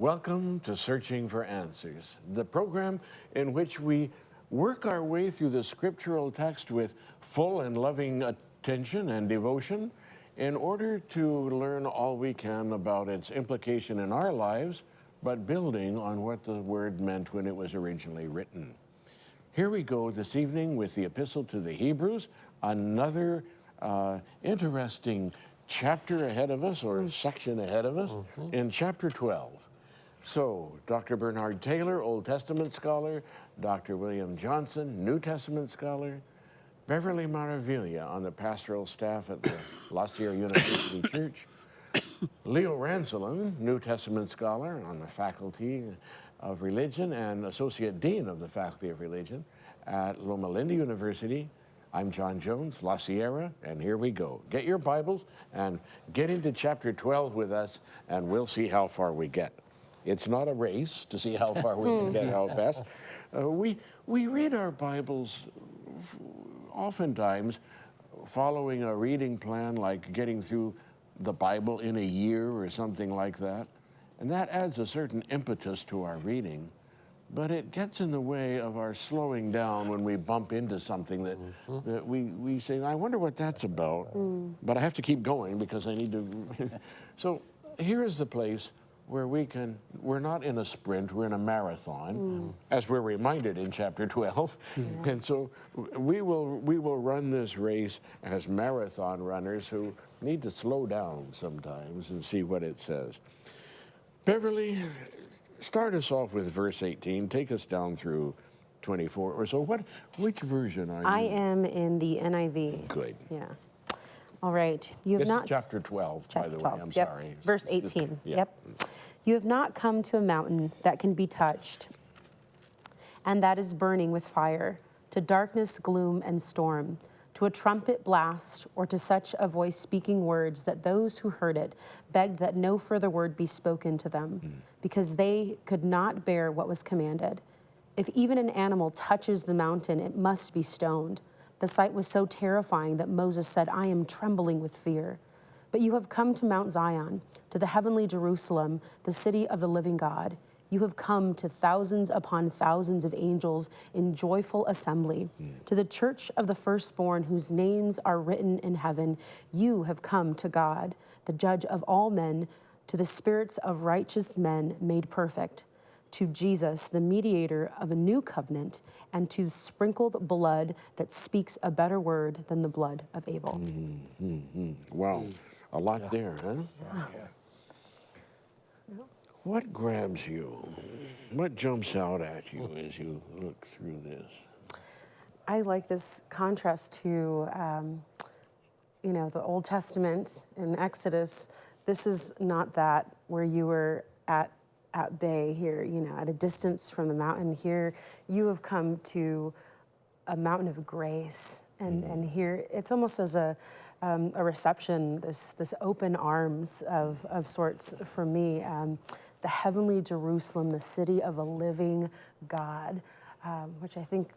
Welcome to Searching for Answers, the program in which we work our way through the scriptural text with full and loving attention and devotion in order to learn all we can about its implication in our lives, but building on what the Word meant when it was originally written. Here we go this evening with the Epistle to the Hebrews, another interesting chapter ahead of us, or section ahead of us, in chapter 12. So, Dr. Bernard Taylor, Old Testament scholar, Dr. William Johnson, New Testament scholar, Beverly Maravilla on the pastoral staff at the La Sierra University Church, Leo Ransolen, New Testament scholar on the Faculty of Religion and Associate Dean of the Faculty of Religion at Loma Linda University. I'm John Jones, La Sierra, and here we go. Get your Bibles and get into chapter 12 with us, and we'll see how far we get. It's not a race to see how far we can get, how fast. We read our Bibles oftentimes following a reading plan, like getting through the Bible in a year or something like that. And that adds a certain impetus to our reading, but it gets in the way of our slowing down when we bump into something that we say, I wonder what that's about, but I have to keep going because I need to. So here is the place where we're not in a sprint, we're in a marathon, as we're reminded in chapter 12. And so we will run this race as marathon runners who need to slow down sometimes and see what it says. Beverly, start us off with verse 18. Take us down through 24 or so. Which version are you? I am in the NIV. Good. Yeah. All right. You have this not. Is chapter 12, by the 12. way. I'm Yep. sorry. Verse 18. Yeah. Yep. You have not come to a mountain that can be touched, and that is burning with fire, to darkness, gloom, and storm, to a trumpet blast, or to such a voice speaking words that those who heard it begged that no further word be spoken to them, because they could not bear what was commanded. If even an animal touches the mountain, it must be stoned. The sight was so terrifying that Moses said, I am trembling with fear. But you have come to Mount Zion, to the heavenly Jerusalem, the city of the living God. You have come to thousands upon thousands of angels in joyful assembly. To the church of the firstborn whose names are written in heaven, you have come to God, the judge of all men, to the spirits of righteous men made perfect, to Jesus, the mediator of a new covenant, and to sprinkled blood that speaks a better word than the blood of Abel. Wow, a lot there, huh? What grabs you? What jumps out at you as you look through this? I like this contrast to, the Old Testament in Exodus. This is not that where you were at bay here, at a distance from the mountain. Here, you have come to a mountain of grace, and here it's almost as a reception, this open arms of sorts for me. The heavenly Jerusalem, the city of a living God, which I think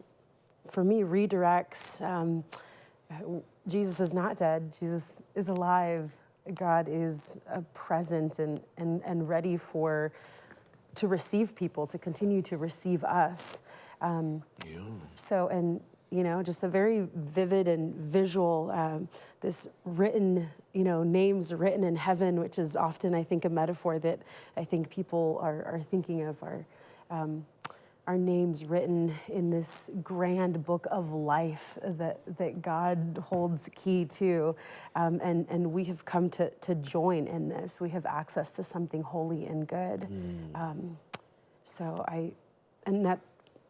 for me redirects, Jesus is not dead, Jesus is alive. God is present and ready to receive people, to continue to receive us. So, and just a very vivid and visual, this written, names written in heaven, which is often, I think, a metaphor that I think people are thinking of, our names written in this grand book of life that God holds key to. And we have come to join in this. We have access to something holy and good. And that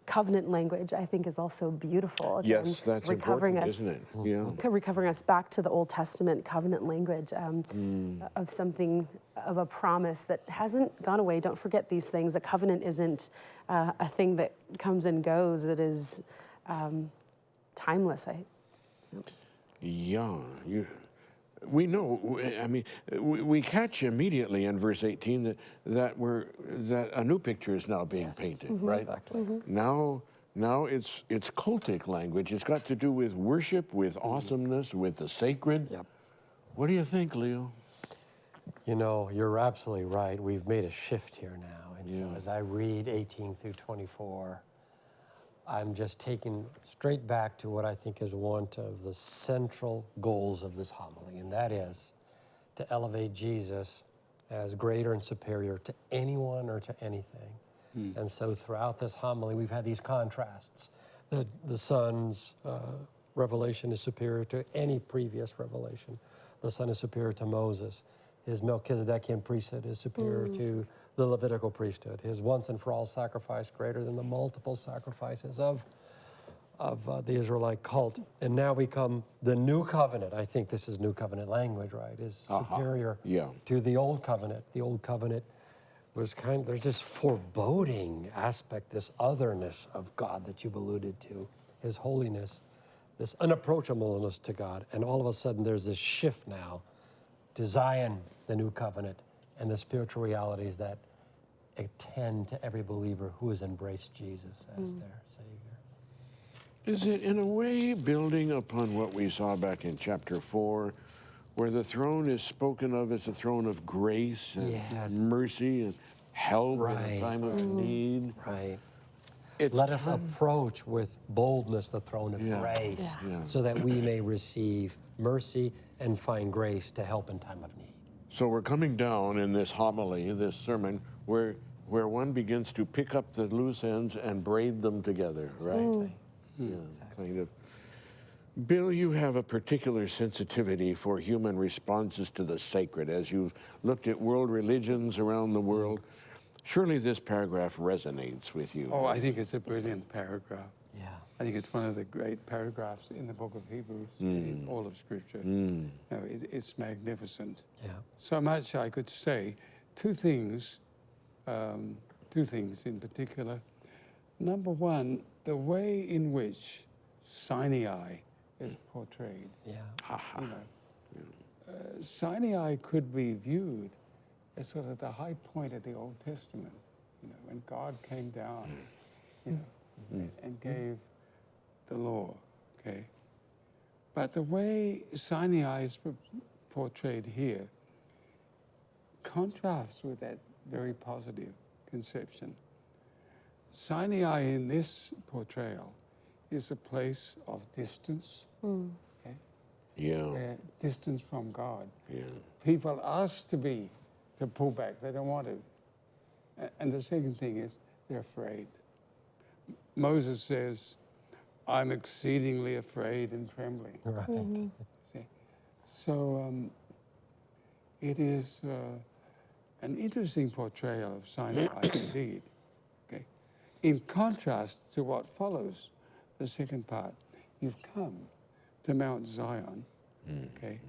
covenant language, I think, is also beautiful. Again, yes, that's recovering important, us, isn't it? Yeah. Recovering us back to the Old Testament covenant language of something, of a promise that hasn't gone away. Don't forget these things. A covenant isn't a thing that comes and goes. It is timeless. Yeah, we know. I mean, we catch immediately in verse 18 that a new picture is now being painted, right? Exactly. Now it's cultic language. It's got to do with worship, with awesomeness, with the sacred. Yep. What do you think, Leo? You know, you're absolutely right. We've made a shift here now. And so as I read 18 through 24, I'm just taken straight back to what I think is one of the central goals of this homily, and that is to elevate Jesus as greater and superior to anyone or to anything. And so throughout this homily, we've had these contrasts. The Son's revelation is superior to any previous revelation. The Son is superior to Moses. His Melchizedekian priesthood is superior to the Levitical priesthood. His once and for all sacrifice greater than the multiple sacrifices of the Israelite cult. And now we come, the new covenant, I think this is new covenant language, right, is superior to the old covenant. The old covenant was there's this foreboding aspect, this otherness of God that you've alluded to, his holiness, this unapproachableness to God. And all of a sudden there's this shift now to Zion, the new covenant, and the spiritual realities that attend to every believer who has embraced Jesus as their Savior. Is it in a way building upon what we saw back in chapter 4, where the throne is spoken of as a throne of grace and mercy and help in a time of need? Right. Let us approach with boldness the throne of grace so that we may receive mercy and find grace to help in time of need. So we're coming down in this homily, this sermon, where one begins to pick up the loose ends and braid them together, right? Yeah, kind of. Bill, you have a particular sensitivity for human responses to the sacred. As you've looked at world religions around the world, surely this paragraph resonates with you. Oh, I think it's a brilliant paragraph. Yeah. I think it's one of the great paragraphs in the book of Hebrews, in all of Scripture. You know, it's magnificent. Yeah. So much I could say. Two things in particular. Number one, the way in which Sinai is portrayed. Yeah. You know, Sinai could be viewed as sort of the high point of the Old Testament. You know, when God came down, you know, and gave the law. Okay, but the way Sinai is portrayed here contrasts with that very positive conception. Sinai in this portrayal is a place of distance, distance from God. Yeah. People ask to pull back. They don't want to. And the second thing is they're afraid. Moses says, I'm exceedingly afraid and trembling. Right. See? So it is an interesting portrayal of Sinai indeed. Okay? In contrast to what follows, the second part, you've come to Mount Zion, okay?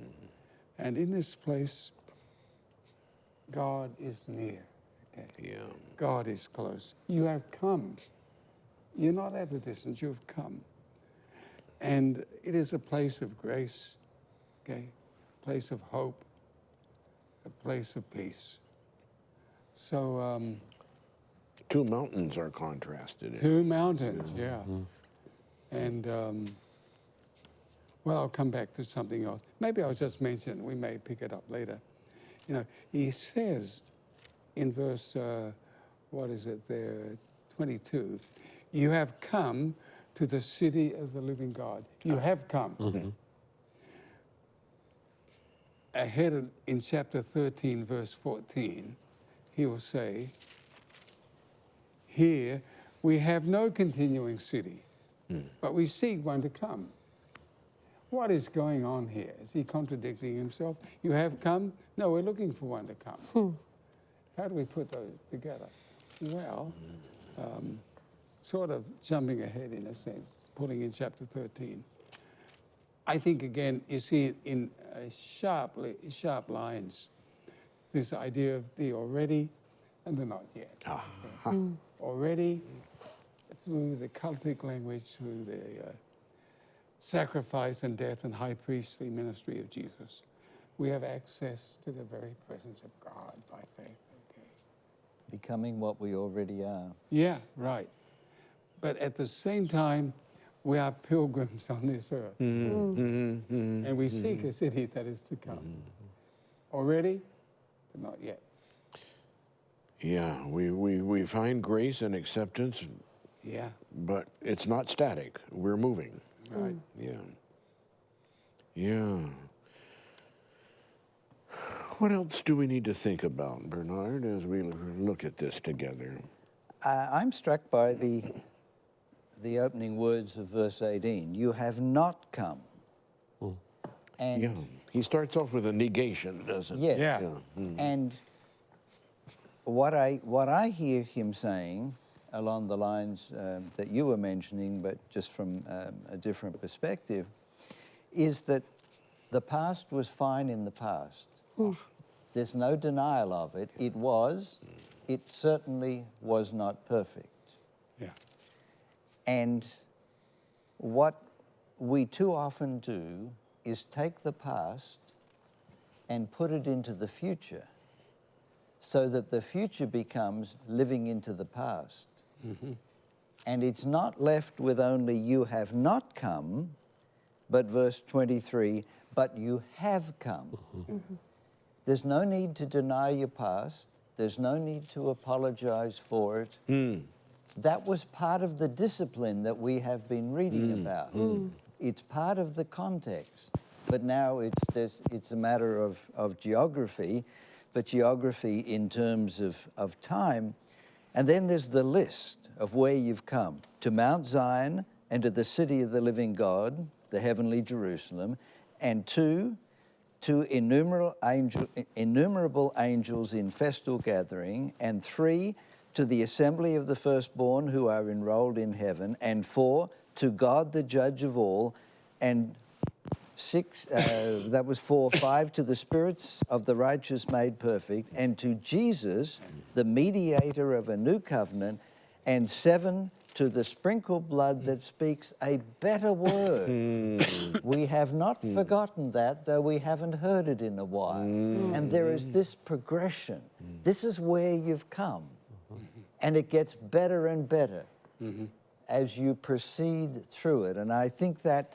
And in this place, God is near, okay? Yeah. God is close. You have come. You're not at a distance, you've come. And it is a place of grace, okay? A place of hope, a place of peace. So, Two mountains are contrasted. two mountains, yeah. And, well, I'll come back to something else. Maybe I'll just mention, we may pick it up later. You know, he says in verse, 22, you have come to the city of the living God. You have come. Ahead in chapter 13, verse 14, he will say, here we have no continuing city, but we seek one to come. What is going on here? Is he contradicting himself? You have come? No, we're looking for one to come. How do we put those together? Well, sort of jumping ahead in a sense, pulling in chapter 13. I think, again, you see it in sharp lines, this idea of the already and the not yet. Okay? Already, through the cultic language, through the sacrifice and death and high priestly ministry of Jesus, we have access to the very presence of God by faith. Okay? Becoming what we already are. Yeah, right. But at the same time, we are pilgrims on this earth. And we seek a city that is to come. Already, but not yet. Yeah, we find grace and acceptance, Yeah, but it's not static. We're moving. right. Yeah. Yeah. What else do we need to think about, Bernard, as we look at this together? I'm struck by the opening words of verse 18. You have not come. And Yeah. He starts off with a negation, doesn't he? yes. Yeah. And what I hear him saying along the lines that you were mentioning, but just from a different perspective, is that the past was fine in the past. There's no denial of it. It certainly was not perfect. Yeah. And what we too often do is take the past and put it into the future so that the future becomes living into the past. And it's not left with only you have not come, but verse 23, but you have come. There's no need to deny your past. There's no need to apologize for it. That was part of the discipline that we have been reading about. It's part of the context. But now it's a matter of geography, but geography in terms of time. And then there's the list of where you've come: to Mount Zion and to the city of the living God, the heavenly Jerusalem, and to innumerable angels in festal gathering, and 3, to the assembly of the firstborn who are enrolled in heaven, and 4, to God the judge of all, and 6, that was 4, 5, to the spirits of the righteous made perfect, and to Jesus, the mediator of a new covenant, and 7, to the sprinkled blood that speaks a better word. We have not forgotten that, though we haven't heard it in a while. And there is this progression. This is where you've come. And it gets better and better as you proceed through it. And I think that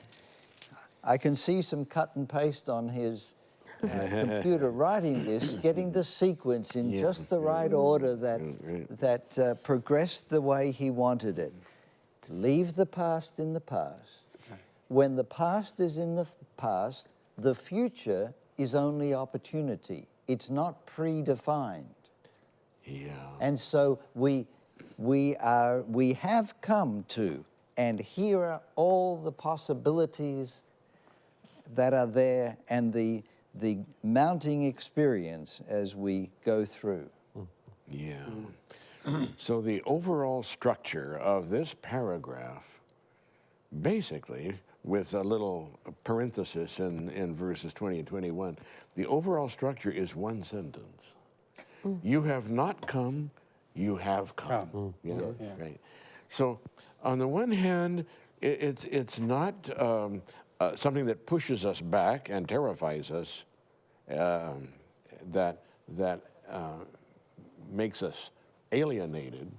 I can see some cut and paste on his computer writing this, getting the sequence in just the right order that progressed the way he wanted it. Leave the past in the past. When the past is in the past, the future is only opportunity. It's not predefined. Yeah. And so we have come to, and here are all the possibilities that are there, and the mounting experience as we go through. Yeah. So the overall structure of this paragraph, basically, with a little parenthesis in verses 20 and 21, the overall structure is one sentence. You have not come, you have come. You know, right? So on the one hand, it's not something that pushes us back and terrifies us, that makes us alienated.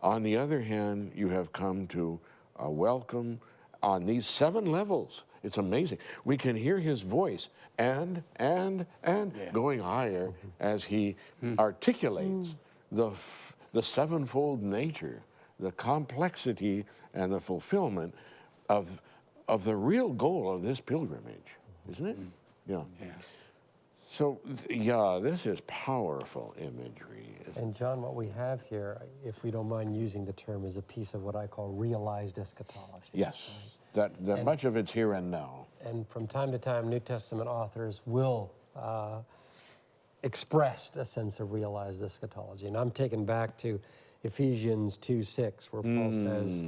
On the other hand, you have come to a welcome on these 7 levels. It's amazing. We can hear his voice and going higher as he articulates the 7-fold nature, the complexity and the fulfillment of the real goal of this pilgrimage, isn't it? Yeah. So, yeah, this is powerful imagery. And John, what we have here, if we don't mind using the term, is a piece of what I call realized eschatology. Yes, that much of it's here and now. And from time to time, New Testament authors will express a sense of realized eschatology. And I'm taken back to Ephesians 2:6, where Paul says,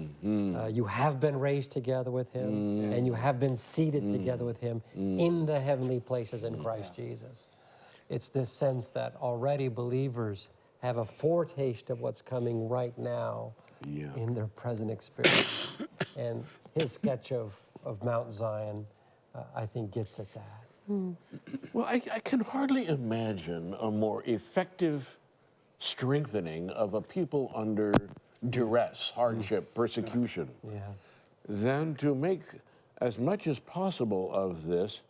you have been raised together with him, and you have been seated together with him in the heavenly places in Christ Jesus. It's this sense that already believers have a foretaste of what's coming right now in their present experience. And his sketch of Mount Zion, I think, gets at that. Well, I can hardly imagine a more effective strengthening of a people under duress, hardship, persecution, than to make as much as possible of this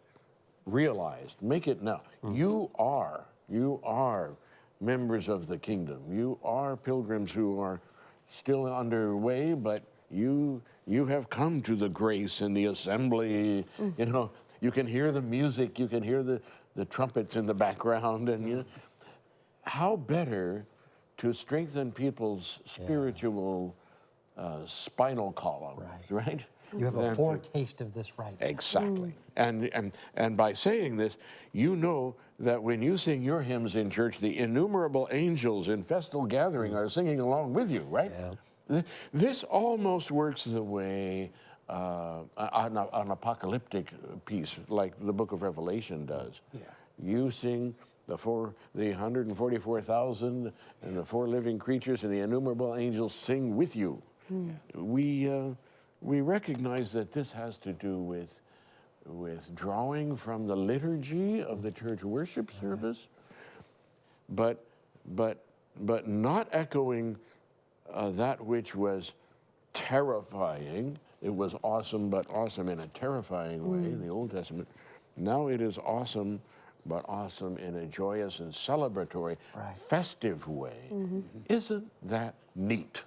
realized. Make it now. You are members of the kingdom. You are pilgrims who are still underway, but you have come to the grace and the assembly. You know, you can hear the music, you can hear the trumpets in the background, and you know, how better to strengthen people's spiritual spinal columns, right? You have a foretaste of this right now. Exactly. And by saying this, you know that when you sing your hymns in church, the innumerable angels in festal gathering are singing along with you, right? Yeah. This almost works the way an apocalyptic piece like the book of Revelation does. Yeah. You sing the 144,000 and the four living creatures and the innumerable angels sing with you. We recognize that this has to do with drawing from the liturgy of the church worship service, but not echoing that which was terrifying. It was awesome, but awesome in a terrifying way in the Old Testament. Now it is awesome, but awesome in a joyous and celebratory, festive way. Isn't that neat?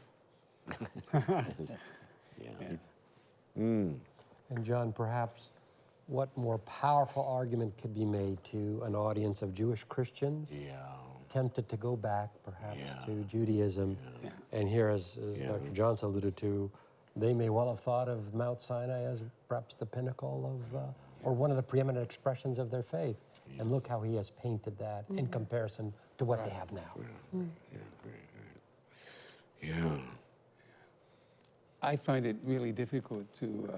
And John, perhaps what more powerful argument could be made to an audience of Jewish Christians tempted to go back perhaps to Judaism? And here, as Dr. Johnson alluded to, they may well have thought of Mount Sinai as perhaps the pinnacle of, or one of the preeminent expressions of their faith. And look how he has painted that in comparison to what they have now. I find it really difficult to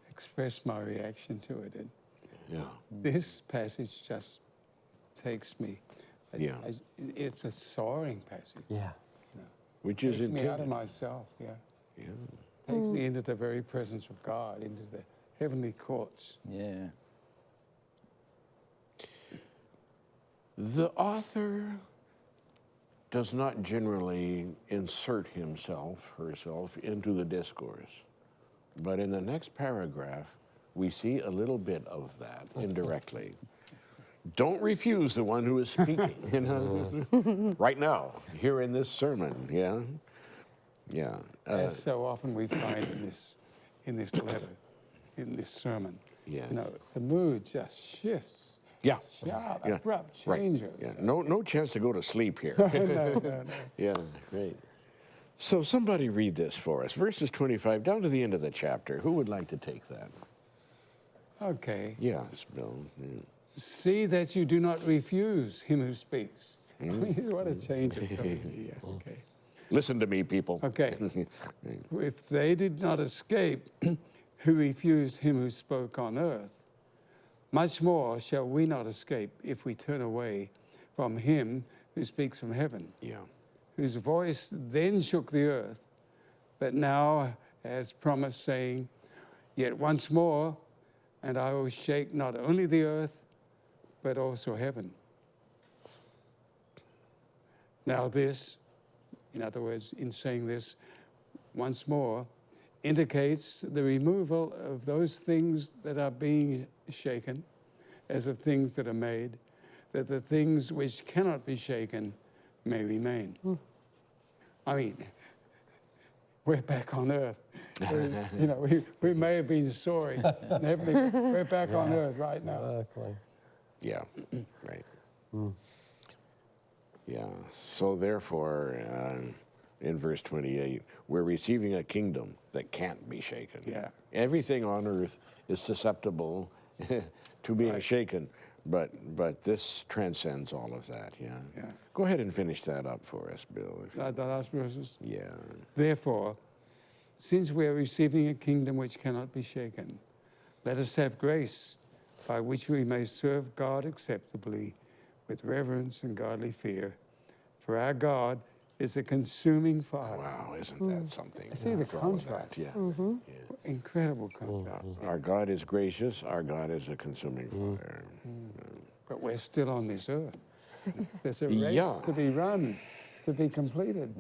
express my reaction to it. And this passage just takes me. It's a soaring passage. Yeah. Which is Takes me out of intended. myself. Takes me into the very presence of God, into the heavenly courts. Yeah. The author does not generally insert himself, herself, into the discourse. But in the next paragraph, we see a little bit of that indirectly. Don't refuse the one who is speaking, you know, right now, here in this sermon, As so often we find in this letter, in this sermon. Yes. You know, the mood just shifts. Sharp, abrupt changes. No chance to go to sleep here. No. Yeah, great. So somebody read this for us, verses 25 down to the end of the chapter. Who would like to take that? Okay. Yes, Bill. See that you do not refuse him who speaks. I mean, what a change of tone. Okay. Listen to me, people. Okay. If they did not escape who refused him who spoke on earth, much more shall we not escape if we turn away from him who speaks from heaven, whose voice then shook the earth, but now has promised, saying, yet once more, and I will shake not only the earth, but also heaven. Now this, in other words, in saying this once more, indicates the removal of those things that are being shaken, as of things that are made, that the things which cannot be shaken may remain. I mean, we're back on earth. We may have been soaring in heavenly, we're back on earth right now. Exactly. Yeah, right. Yeah, so therefore, in verse 28, we're receiving a kingdom that can't be shaken. Yeah. Everything on earth is susceptible to being shaken, but this transcends all of that, yeah? Go ahead and finish that up for us, Bill. The last verses. Yeah. Therefore, since we are receiving a kingdom which cannot be shaken, let us have grace by which we may serve God acceptably with reverence and godly fear. For our God is a consuming fire. Wow, isn't that something? See the For all of contrast. that, yeah. Incredible contrast. Our God is gracious, our God is a consuming fire. But we're still on this earth. There's a race to be run, to be completed.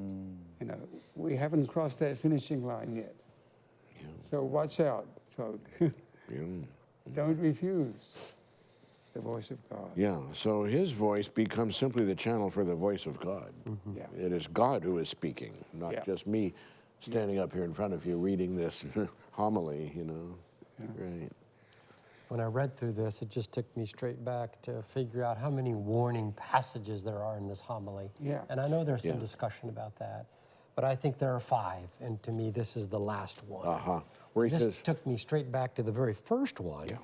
You know, we haven't crossed that finishing line yet. So watch out, folk. Don't refuse. the voice of God. Yeah, so his voice becomes simply the channel for the voice of God. Yeah. It is God who is speaking, not Yeah. just me standing up here in front of you reading this homily, you know. Right. When I read through this, it just took me straight back to figure out how many warning passages there are in this homily. Yeah. And I know there's some Yeah. discussion about that, but I think there are 5, and to me, this is the last one. Where he This says, took me straight back to the very first one, Yeah.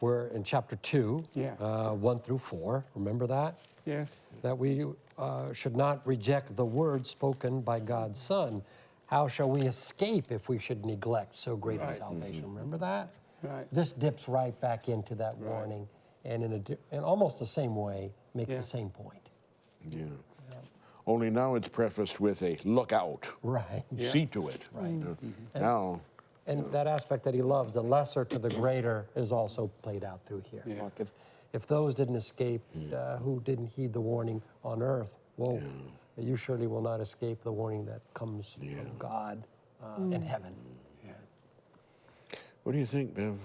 where in chapter 2, Yeah. 1 through 4, remember that? Yes. That we should not reject the word spoken by God's Son. How shall we escape if we should neglect so great a salvation? Remember that? Right. This dips right back into that warning, and in almost the same way, makes Yeah. the same point. yeah. Only now it's prefaced with a look out. Right. See to it. Right. Now, And that aspect that he loves, the lesser to the greater, is also played out through here. Yeah. Look, if those didn't escape, who didn't heed the warning on earth, whoa, you surely will not escape the warning that comes from God in heaven. what do you think, Bev?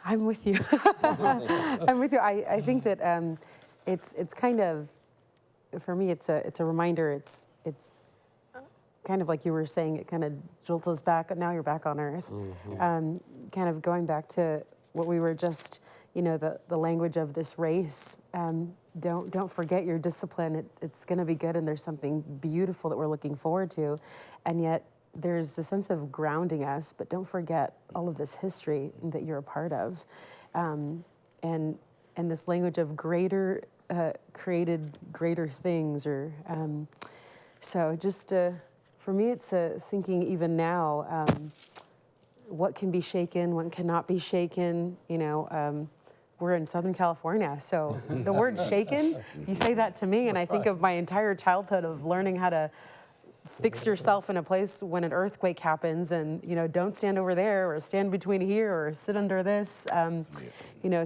I'm with you. I'm with you. I think that it's kind of, for me, it's a reminder. It's kind of like you were saying. It kind of jolts us back. Now you're back on earth. Kind of going back to what we were just, the language of this race. Don't forget your discipline. It's going to be good, and there's something beautiful that we're looking forward to, and yet there's a sense of grounding us, but don't forget all of this history that you're a part of. And this language of greater, created greater things, or so just for me, it's thinking even now, what can be shaken, what cannot be shaken. We're in Southern California, so the word shaken, you say that to me, and I think of my entire childhood of learning how to fix yourself in a place when an earthquake happens, and don't stand over there, or stand between here, or sit under this.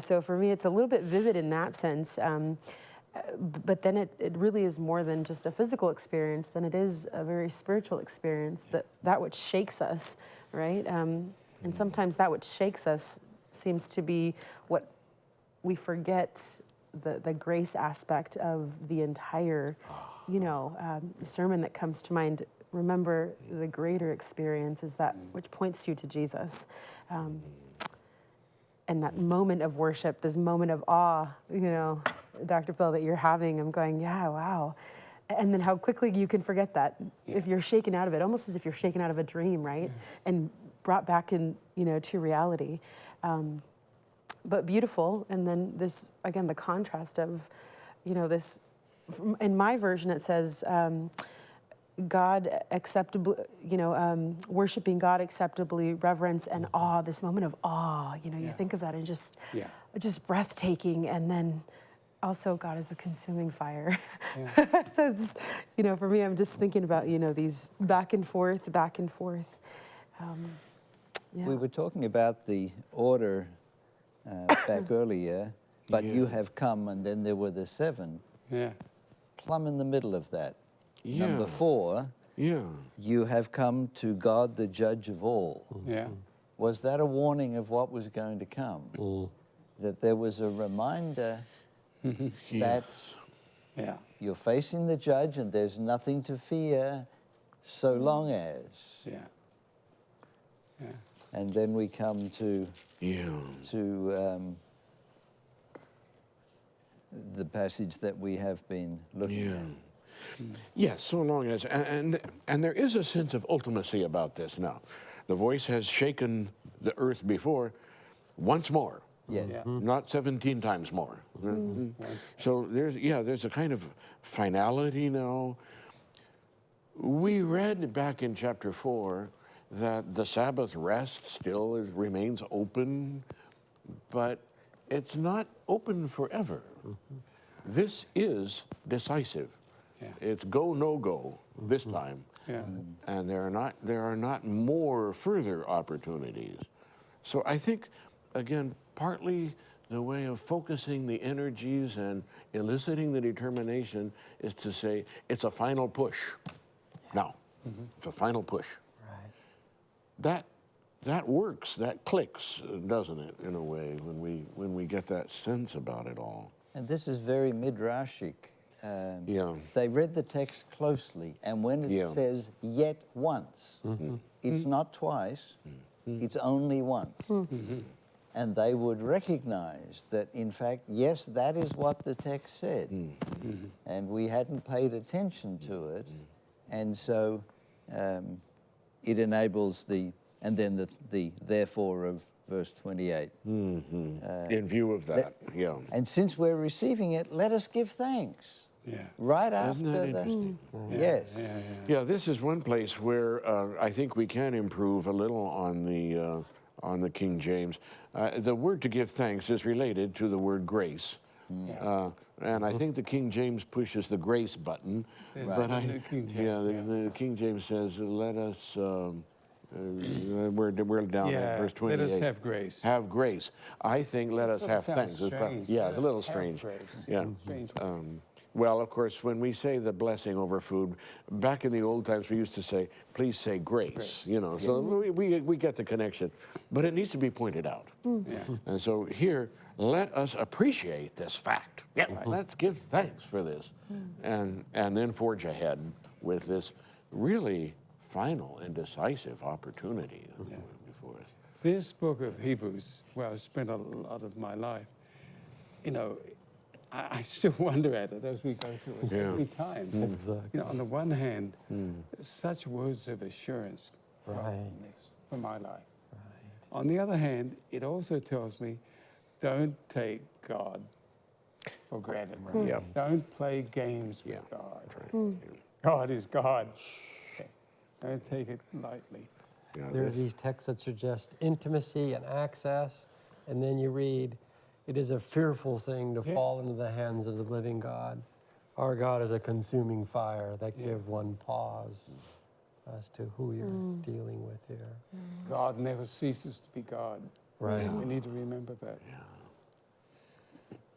So for me, it's a little bit vivid in that sense. But then it really is more than just a physical experience. Then it is a very spiritual experience. That which shakes us, right? And sometimes that which shakes us seems to be what we forget. The grace aspect of the entire sermon that comes to mind. Remember, the greater experience is that which points you to Jesus. And that moment of worship, this moment of awe, Dr. Phil, that you're having, I'm going, yeah, wow. And then how quickly you can forget that if you're shaken out of it, almost as if you're shaken out of a dream, right? And brought back in, to reality. But beautiful. And then this, again, the contrast of, this, in my version, it says, God acceptably, worshiping God acceptably, reverence and awe, this moment of awe, you think of that and just breathtaking. And then also God is a consuming fire. Yeah. So it's, for me, I'm just thinking about, these back and forth. We were talking about the order back earlier, but you have come, and then there were the 7. Yeah. Plumb in the middle of that. Yeah. Number 4, you have come to God, the judge of all. Yeah. Was that a warning of what was going to come? That there was a reminder that Yeah. you're facing the judge and there's nothing to fear so long as. Yeah. Yeah. And then we come to the passage that we have been looking at. Yes, so long as, and there is a sense of ultimacy about this now. The voice has shaken the earth before, once more. Yeah. Not 17 times more. So there's a kind of finality now. We read back in chapter 4 that the Sabbath rest still remains open, but it's not open forever. This is decisive. Yeah. It's go, no go this time. Yeah. And there are not more further opportunities. So I think, again, partly the way of focusing the energies and eliciting the determination is to say it's a final push. Now, it's a final push. Right. That that works, that clicks, doesn't it, in a way, when we get that sense about it all. And this is very midrashic. Yeah. They read the text closely, and when it Yeah. says yet once, it's not twice, it's only once. And they would recognize that, in fact, yes, that is what the text said. And we hadn't paid attention to it. And so it enables and then the therefore of verse 28. In view of that, yeah. And since we're receiving it, let us give thanks. Yeah. Right Isn't after that interesting? Yes. Yeah, this is one place where I think we can improve a little on the King James. The word to give thanks is related to the word grace. And I think the King James pushes the grace button. But The King James, the King James says, let us, we're down at verse 28. Let us have grace. Have grace. I think let us Sort of have sounds thanks. strange. Yeah, Let it's a us little have strange. grace. Yeah. Strange. Well, of course, when we say the blessing over food, back in the old times we used to say, please say grace, you know, so we get the connection. But it needs to be pointed out. And so here, let us appreciate this fact. Yeah, let's give thanks for this. And then forge ahead with this really final and decisive opportunity before us. This book of Hebrews, where I've spent a lot of my life, you know, I still wonder at it as we go through it every time. Exactly. You know, on the one hand, such words of assurance Right. for my life. On the other hand, it also tells me, don't take God for granted. Yeah. Don't play games with Yeah. God. God is God. Okay. Don't take it lightly. Yeah, There are this- these texts that suggest intimacy and access, and then you read, it is a fearful thing to fall into the hands of the living God. Our God is a consuming fire that give one pause as to who you're dealing with here. God never ceases to be God. Right. We need to remember that.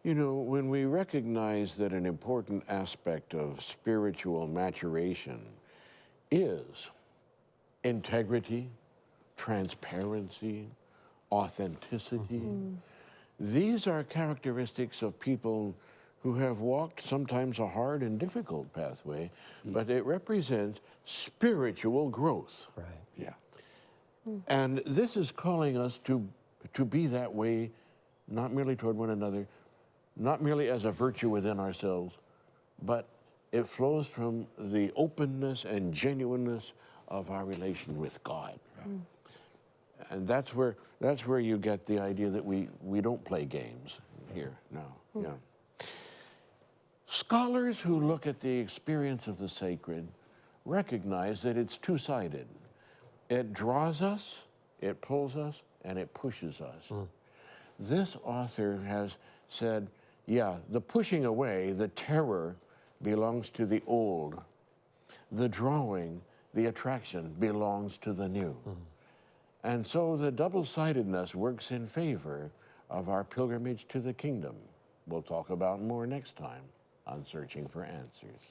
You know, when we recognize that an important aspect of spiritual maturation is integrity, transparency, authenticity, these are characteristics of people who have walked sometimes a hard and difficult pathway, but it represents spiritual growth. Right. Yeah. And this is calling us to be that way, not merely toward one another, not merely as a virtue within ourselves, but it flows from the openness and genuineness of our relation with God. And that's where you get the idea that we don't play games here. No. Yeah. Scholars who look at the experience of the sacred recognize that it's two-sided. It draws us, it pulls us, and it pushes us. This author has said, yeah, the pushing away, the terror, belongs to the old. The drawing, the attraction, belongs to the new. And so the double-sidedness works in favor of our pilgrimage to the kingdom. We'll talk about more next time on Searching for Answers.